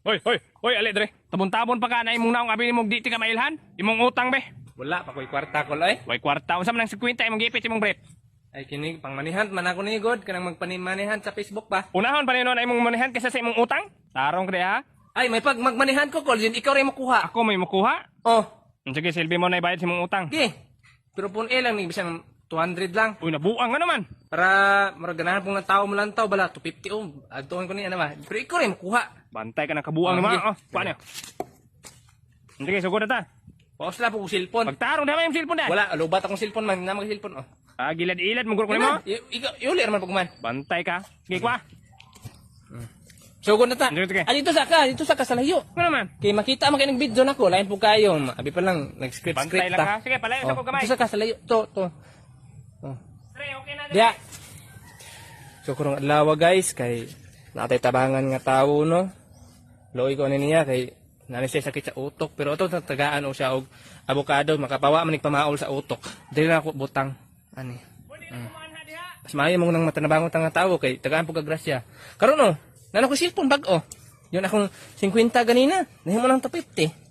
Hoy, ali dre. Tabon-tabon pa ka na imong naong abi nimong di ti ka mailhan. Imong utang be. Wala pa ko'y kwarta ko loy. Way kwarta unsa man ang 50 imong gipit imong brief. Ay kini pangmanihan man ako ni God kanang magpanimanihan sa Facebook ba. Unahon pa ninon imong manihan kaysa sa imong utang. Tarong kadi ha. Ay may pag magmanihan ko call ikaw rin makuha. Ako may makuha. Oh, Sige, silbi mo na ibayad sa imong utang. okay. Pero pun lang ni bisang 200 lang. Uy, nabuang nga naman. Para maraganahan pong ng tao mo lang tao bala 250 Adtuon ko ni ano ba. Pero ikaw rin makuha. Bantay ka ng kabuang naman. sige. Oh, paano? Sige, sugod na ta. Paus lang po ko cellphone. Pagtarong na yung cellphone na. Wala, lubat akong cellphone man, na mag-cellphone oh. Ah, gilad-ilad mong ko mo. Ikaw, iuli naman pagman. Bantay ka. Sige, kwa. Sugod na ta. Sige. Dito sa ka sa layo. Ano naman? Kay makita man kay video nako, lain po kayo. Abi pa lang nag-script Bantay lang ka. Sige, palayo sa ko kamay. Dito sa ka sa layo. To. Oh. Tre, okay na. Diya. So kurang adlaw guys kay natay tabangan nga tawo no. Loy ko ani niya kay nani siya sakit sa utok pero ito tagaan o siya og avocado makapawa man pamaol sa utok. Dili na ako butang ani. Mas maayo mo nang matanabangon tang tawo kay tagaan po ka grasya. Karon no, nana ko cellphone bag oh. Yun akong 50 ganina. Nahimo lang to 50.